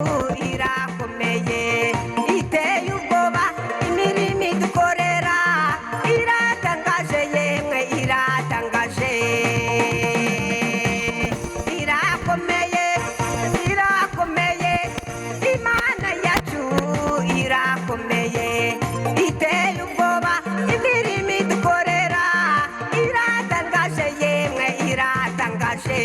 irakomeye iteye ubwoba imirimo idukorera iratangaje yemwe iratangaje irakomeye irakomeye imana yacu irakomeye iteye ubwoba imirimo idukorera iratangaje yemwe iratangaje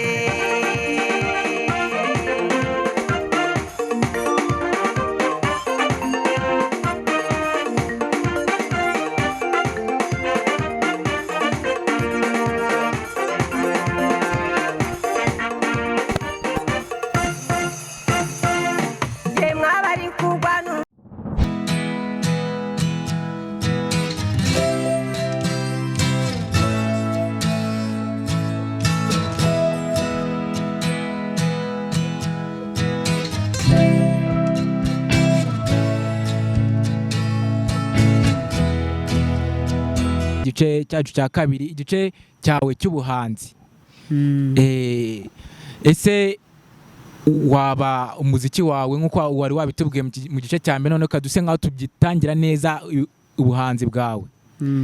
igice cyacu cya kabiri, igice cyawe cy'ubuhanzi. Ese waba umuziki wawe nk'uko wari wabitubwiye mu gice cya mbere, none kaduse nkaho tugitangira neza ubuhanzi bwawe.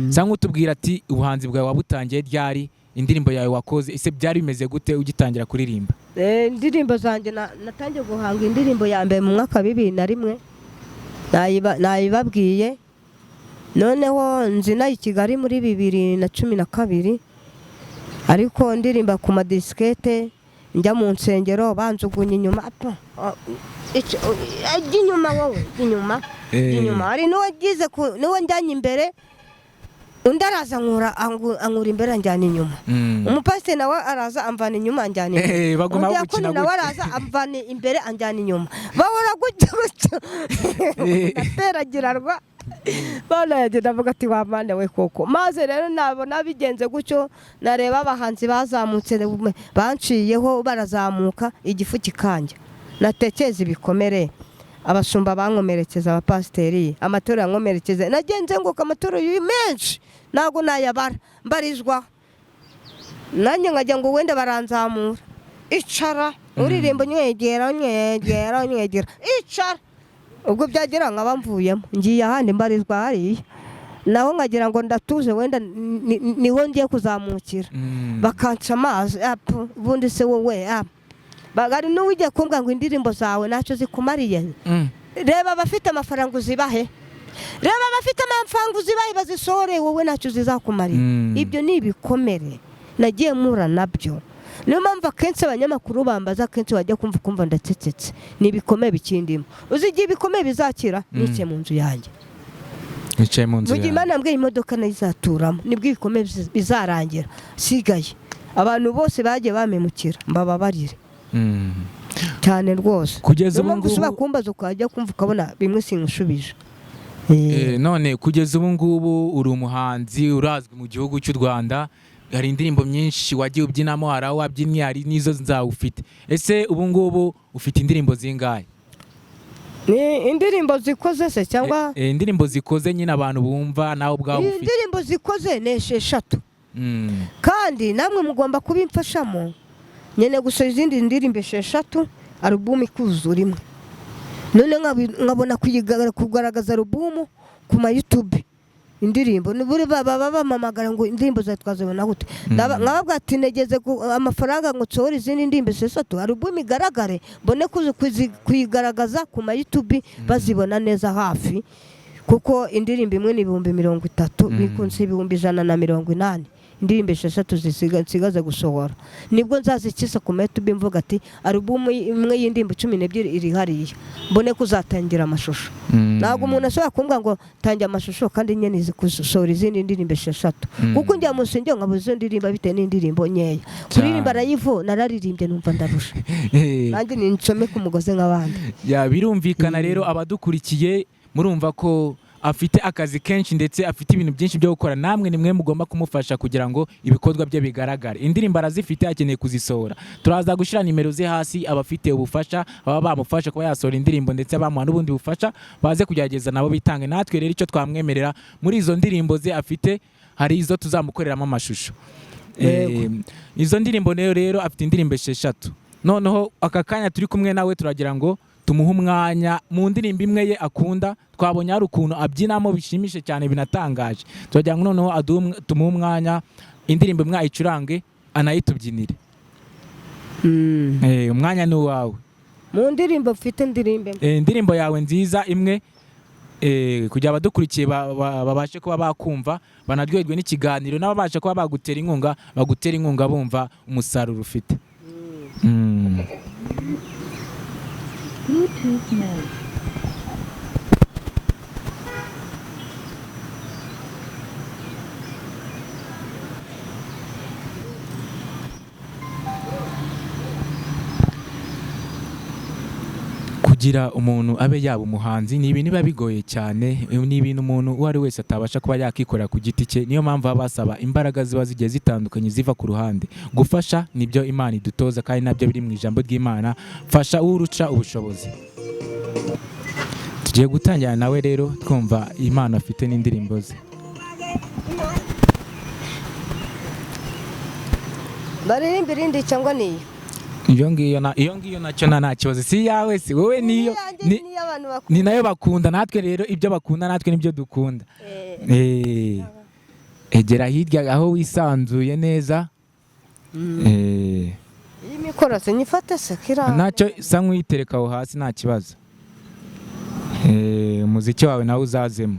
Cyangwa utubwira ati ubuhanzi bwawe wabutangiye ryari, indirimbo yawe wakoze ese byari bimeze gute ugitangira kuririmba? Indirimbo zanjye natangiye guhanga indirimbo ya mbere mu mwaka 2001 nayibabwiye. Noneho nzina i Kigali muri 2012, ariko ndirimba ku madiskete njya mu nsengero banjugunye inyuma inyuma wowe inyuma hari n'uwagize niwe njyanye imbere undi araza ankura imbere anjyana inyuma. Umupasiteri nawe araza amvana inyuma anjyana imbere, umudiyakoni nawe araza amvana imbere anjyana inyuma, bahora gutyo nateragirarwa bana yagenda avuga ati wa mwana we koko. Maze rero nabona bigenze gutyo, nareba abahanzi bazamutse banciyeho barazamuka igifu kikanja, natekeza ibikomere, abashumba bankomerekeza, abapasiteri amatora yankomerekeza, nagenze ngo amatora menshi nago nayabara mbarizwa nanjye nkajya ngo wenda baranzamura icara uririmbo nyegera icara. Ubwo byagera nkaba mvuyemo ngiye ahandi mbarizwa hariya, naho nkagira ngo ndatuje wenda niho ngiye kuzamukira, bakanca amazi ubundi se wowe bagari n'uwijya kumbwa ngo indirimbo zawe ntacyo zikumariye. Reba abafite amafaranga uzibahe, reba abafite amafaranga uzibahe bazisore, wowe ntacyo zizakumariye. Ibyo ni ibikomere nagiye mura nabyo. Niyo mpamvu akenshi abanyamakuru bambaza, akenshi wajya kumva ndacecetse, ni ibikomere bikindimo. Uzigiye ibikomere bizakira nice mu nzu yanjye, nicaye mu nzu yanjye. Imana mbwiye imodoka nayizaturamo nibwo ibikomere bizarangira. Sigaye abantu bose bagiye bamemukira mbababarire cyane rwose. Kugeza ubu ngubu ushobora kumbaza ukajya kumva ukabona bimwe singushubije. None kugeza ubu ngubu uri umuhanzi urazwi mu gihugu cy'u Rwanda, hari indirimbo nyinshi wagiye ubyinamo, hari aho wabyinnye, hari n'izo nzawufite. Ese ubu ngubu ufite indirimbo zingahe? Ni indirimbo zikoze se cyangwa indirimbo zikoze nyine abantu bumva nawe ubwawe ufite? Indirimbo zikoze ni 6, kandi namwe mugomba kubimfashamo nyene gusoza izindi ndirimbo 6, album ikuzura imwe. None nkabona kugaragaza album ku ma YouTube indirimbo niburi baba bamamagara ngo indirimbo zatwazabona gute. Nkababwa ati negeze amafaranga ngo nsohora izindi ndirimbo 6 album igaragare, mbone kuyigaragaza ku ma YouTube bazibona neza hafi, kuko indirimbo imwe ni 30,000 bikunze 180. Indirimbo 6 zisigaze gusohora nibwo nzazikisa ku YouTube mvuga ati album imwe y'indirimbo 12 iri hariya, mbone kuzatangira amashusho. Nago umuntu ashobora kumbwa ngo tangira amashusho kandi nyene zikusohora izindi ndirimbo 6, kuko njya mu nsengero nkabuze ndirimba bite n'indirimbo nyeya. Kuririmba rayivo nararirimbye numva ndarusha, nanjye nincome ku mugoze nk'abandi. Ya birumvikana rero abadukurikiye murumva ko afite akazi kenshi ndetse afite ibintu byinshi byo gukora, namwe nimwe mugomba kumufasha kugira ngo ibikorwa bye bigaragare. Indirimbo arazifite, akeneye kuzisohora. Turaza gushira nimero ze hasi, abafite ubufasha aba bamufasha kuba yasohora indirimbo ndetse bamuha n'ubundi bufasha baze kugerageza nabo bitange. Natwe rero icyo twamwemerera muri izo ndirimbo ze afite, hari izo tuzamukoreramo amashusho. Izo ndirimbo rero afite indirimbo 6. Noneho aka kanya turi kumwe nawe turagira ngo tumuhe umwanya mu ndirimbo imwe ye akunda. Twabonye hari ukuntu abyinamo bishimishe cyane binatangaje, turagira ngo noneho tumuhe umwanya indirimbo imwe ayicurange anayitubyinire. Umwanya ni uwawe. Mu ndirimbo mfite indirimbo yawe nziza imwe, kugira abadukurikiye babashe kuba bakumva banaryoherwe n'ikiganiro, n'ababasha kuba bagutera inkunga bumva umusaruro ufite. Bluetooth mode. Kugira umuntu abe yaba umuhanzi ni ibintu biba bigoye cyane, ni ibintu umuntu uwo ari wese atabasha kuba yakikorera ku giti cye. Niyo mpamvu baba basaba imbaraga ziba zigiye zitandukanye ziva ku ruhande. Gufasha nibyo Imana idutoza kandi nabyo biri mu ijambo ry'Imana, fasha uruca ubushobozi. Tugiye gutangira nawe rero twumva Imana afite n'indirimbo ze. baririmba irindi cyangwa niyo? Iyo ngiyo nacyo nta kibazo, si yawe si wowe, niyo ni nayo bakunda, natwe rero ibyo bakunda natwe nibyo dukunda. Egera hirya aho wisanzuye neza. Iyi mikoro se nyifate se kira? Ntacyo, sa nk'uyitereka aho hasi nta kibazo. Umuziki wawe nawe uzazemo.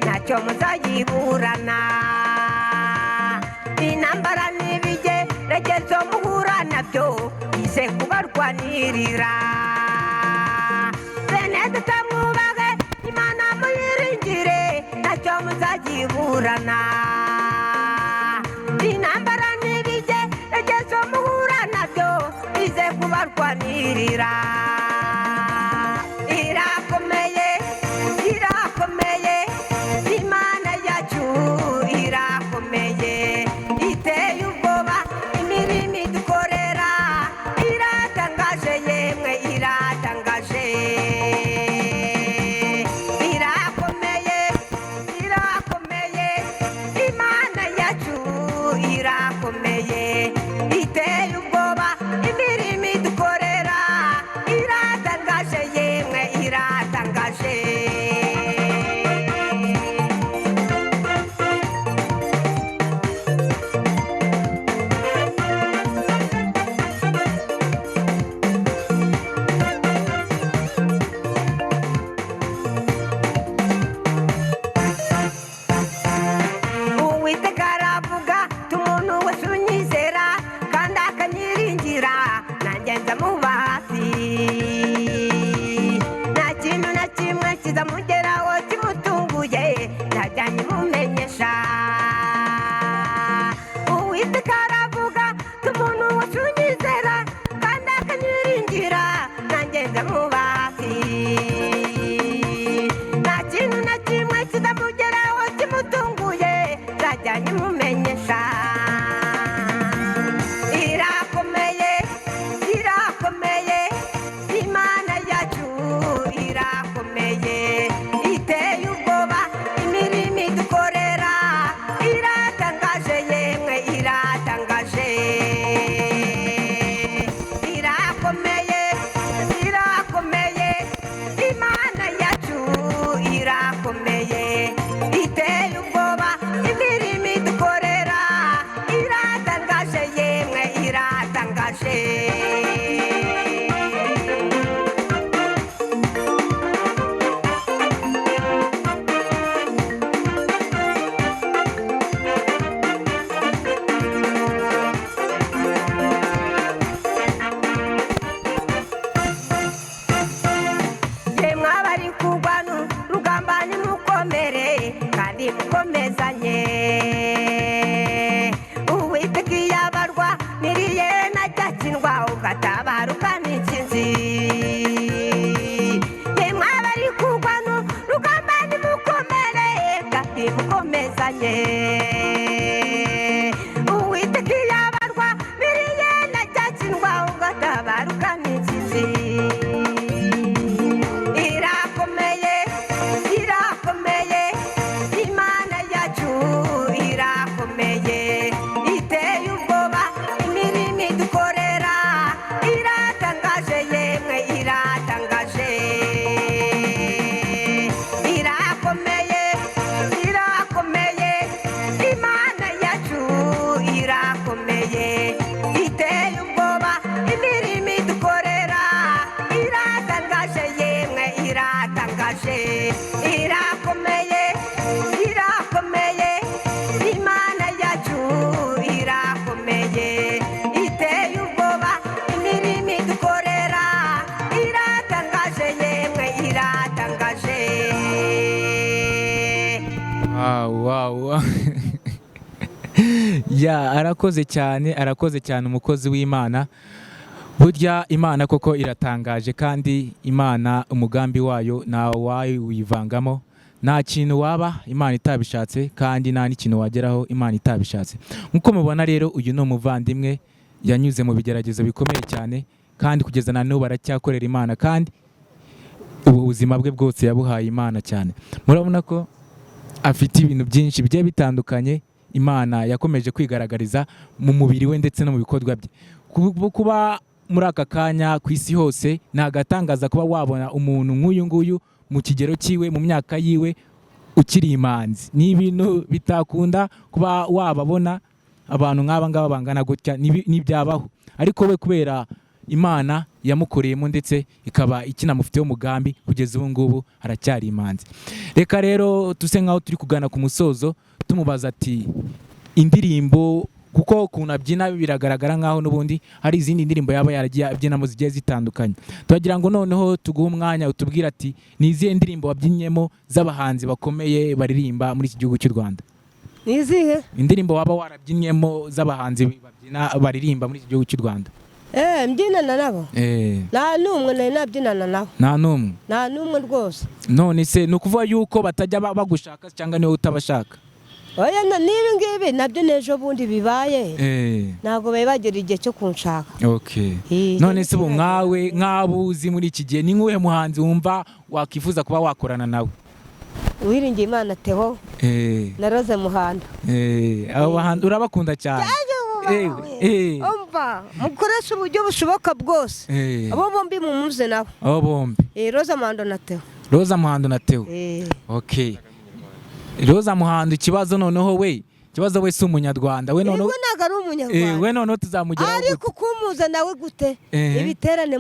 ntacyo muzayiburana, intambara n'ibigeragezo muhura nabyo bize kubarwanirira. Bene tutamwubahe Imana muyiringire, ntacyo muzayiburana, intambara n'ibigeragezo muhura nabyo bize kubarwanirira. Irakomeye, irakomeye, Imana yacu irakomeye, iteye ubwoba imirimo idukorera, iratangaje yemwe iratangaje. Irakomeye, irakomeye, Imana yacu irakomeye, iteye ubwoba imirimo idukorera, iratangaje yemwe iratangaje. Uwiteka aravuga tumuntu wese unyizera kandi akanyiringira, nanjye nzamuba hafi. Nta kintu na kimwe kizamugeraho kimutunguye, ntajyanye mumenyesha. Uwiteka aravuga tumuntu wese unyizera kandi akanyiringira, nanjye nzamuba hafi. Nta kintu na kimwe kizamugeraho kimutunguye, ntajyanye mumenyesha. Irakomeye, irakomeye, Imana yacu irakomeye, iteye ubwoba imirimo idukorera, iratangaje yemwe iratangaje. Irakomeye, irakomeye, Imana yacu irakomeye, iteye ubwoba imirimo idukorera, iratangaje yemwe iratangaje. Yemwe abari kurwana urugamba nimukomere kandi mukomezanye. Uwiteka iyo abarwaniriye ntajya atsindwa, ugatabaruka n'intsinzi. Yemwe bitandukanye uwiteka iyabarwa biriye na cyakindwa ugatabaruka n'ikizi irakomeye irakomeye imana yacu irakomeye iteye ubwoba imirimo idukorera iratangaje yemwe iratangaje irakomeye irakomeye imana yacu irakomeye iteye ubwoba imirimo idukorera iratangaje yemwe iratangaje irakomeye irakomeye imana yacu irakomeye iteye ubwoba imirimo idukorera iratangaje yemwe iratangaje wow. Ya arakoze cyane umukozi w'Imana. Burya Imana koko iratangaje, kandi Imana umugambi wayo nta wayivangamo, nta kintu waba Imana itabishatse, kandi nta n'ikintu wageraho Imana itabishatse. Nkuko mubona rero, uyu ni umuvandimwe yanyuze mu bigeragezo bikomeye cyane, kandi kugeza na n'ubu aracyakorera Imana, kandi ubu buzima bwe bwose yabuhaye Imana cyane. Murabona ko afite ibintu byinshi bigiye bitandukanye Imana yakomeje kwigaragariza mu mubiri we ndetse no mu bikorwa bye. Kuba muri aka kanya ku isi hose ni agatangaza kuba wabona umuntu nk'uyu nguyu mu kigero cyiwe, mu myaka yiwe, ukiri imanzi. Ni ibintu bitakunda kuba wababona abantu nk'aba ngaba bangana gutya, n'ibyabaho. Ariko we kubera Imana yamukoreyemo ndetse ikaba ikinamufiteho umugambi, kugeza ubu ngubu aracyari imanzi. Reka rero tuse nkaho turi kugana ku musozo, tumubaza ati indirimbo, kuko ukuntu abyina biragaragara nkaho n'ubundi hari izindi ndirimbo yaba yaragiye abyinamo zigiye zitandukanye. Turagira ngo noneho tuguhe umwanya utubwire ati ni izihe ndirimbo wabyinyemo z'abahanzi bakomeye baririmba muri iki gihugu cy'u Rwanda? Ni izihe indirimbo waba warabyinyemo z'abahanzi baririmba muri iki gihugu cy'u Rwanda? Mbyinana nabo nta n'umwe nari nabyinana nabo. Nta n'umwe rwose. None se ni ukuvuga yuko batajya bagushaka cyangwa niwe utabashaka? Oya, n'ibi ngibi nabyo n'ejo bundi bibaye ntabwo bari bagera igihe cyo kunshaka. None se ubu nk'abuzi muri iki gihe, ni nk'uhe muhanzi wumva wakifuza kuba wakorana nawe? Uwiringiye Imana Theo na Rose Muhando. Abo bahanzi urabakunda cyane? Umva, mukoresha uburyo bushoboka bwose. Abo bombi mumuze nabo. Abo bombi? Rose Muhando na Theo. Rose Muhando na Theo. Rose Muhando, ikibazo noneho ikibazo we si umunyarwanda. We noneho ntabwo ari umunyarwanda. We noneho tuzamugeraho gute? Ariko kumuza nawe gute? Ibiterane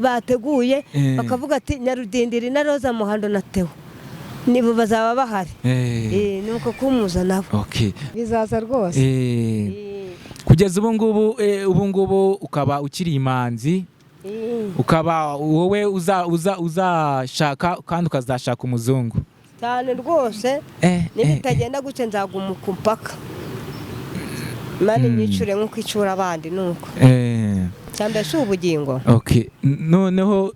bateguye bakavuga ati Nyarudindiri na Rose Muhando na Theo nibo bazaba bahari. Nuko kumuza nabo. Bizaza rwose. Kugeza ubu ngubu ukaba ukiri imanzi, ukaba wowe uzashaka kandi ukazashaka umuzungu cyane rwose. Nibitagenda gutya nzaguma ku mpaka, Imana inyicure nk'uko icura abandi. Nuko cyambe si ubugingo. Noneho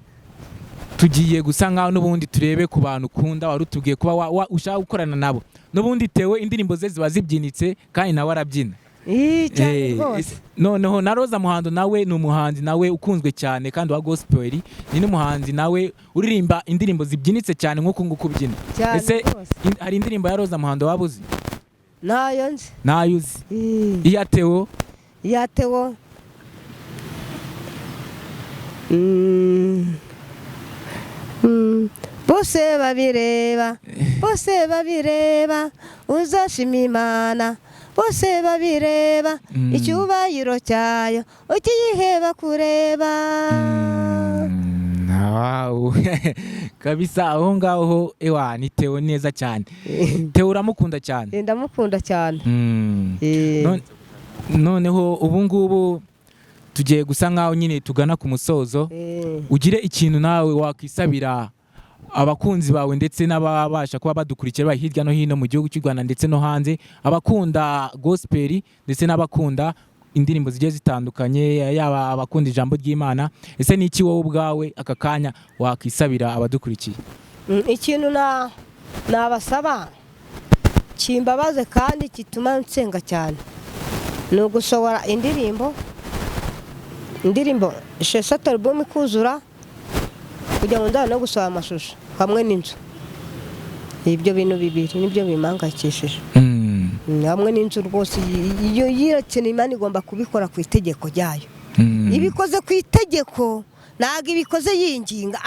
tugiye gusa nkaho n'ubundi turebe ku bantu ukunda, wari utubwiye kuba ushaka gukorana nabo. N'ubundi Theo indirimbo ze ziba zibyinitse kandi nawe arabyina. Noneho na Rose Muhando nawe ni umuhanzi nawe ukunzwe cyane kandi wa gospel, ni n'umuhanzi nawe uririmba indirimbo zibyinitse cyane nk'uko nguko ubyina. Ese hari indirimbo ya Rose Muhando wabuzi? Nayo nzi. Nayo uzi? Iya Theo? Iya Theo bose babireba uzashima Imana, bose babireba icyubahiro cyayo ukiyiheba kureba. Kabisa aho ngaho ni Theo neza cyane. Theo uramukunda cyane? Ndamukunda cyane. Noneho ubu ngubu tugiye gusa nkaho nyine tugana ku musozo. Ugire ikintu nawe wakisabira abakunzi bawe ndetse n'ababasha kuba badukurikira bari hirya no hino mu gihugu cy'u Rwanda ndetse no hanze, abakunda gospel ndetse n'abakunda indirimbo zigiye zitandukanye, yaba abakunda ijambo ry'Imana. Ese ni iki wowe ubwawe aka kanya wakisabira abadukurikiye? Ikintu nabasaba kimbabaze kandi kituma nsenga cyane ni ugusohora indirimbo 6 album ikuzura kugira ngo ndane no gusohora amashusho hamwe n'inzu. Ibyo bintu bibiri nibyo bimangakishije. Hamwe n'inzu rwose iyo yirakeneye Imana igomba kubikora ku itegeko ryayo. Ibikoze ku itegeko ntago ibikoze yinginga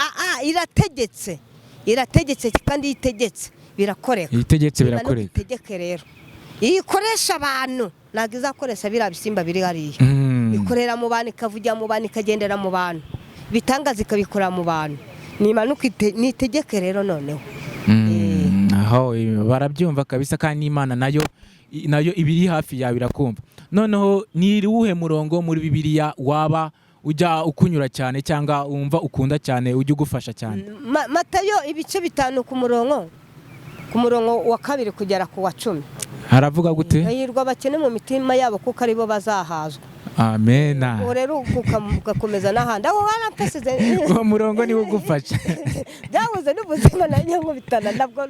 irategetse kandi yitegetse birakoreka. Itegetse birakoreka. Itegeke rero ikoresha abantu ntago izakoresha bira bisimba biri hariya. Ikorera mu bantu ikavugira mu bantu ikagendera mu bantu bitangaza ikabikora mu bantu nimanuka nitegeke rero noneho. Aho barabyumva kabisa kandi Imana nayo ibiri hafi yawe irakumva. Noneho ni uwuhe murongo muri Bibiliya waba ujya ukunyura cyane cyangwa wumva ukunda cyane ujya ugufasha cyane? Matayo ibice 5 ku murongo wa 2 kugera ku wa 10. Haravuga gute? Hahirwa abakene mu mitima yabo kuko aribo bazahazwa. Amena. Rero ugakomeza n'ahandi aho warapesize uwo murongo niwo ugufasha. Byabuze n'ubuzima na nyungu bitana nabwo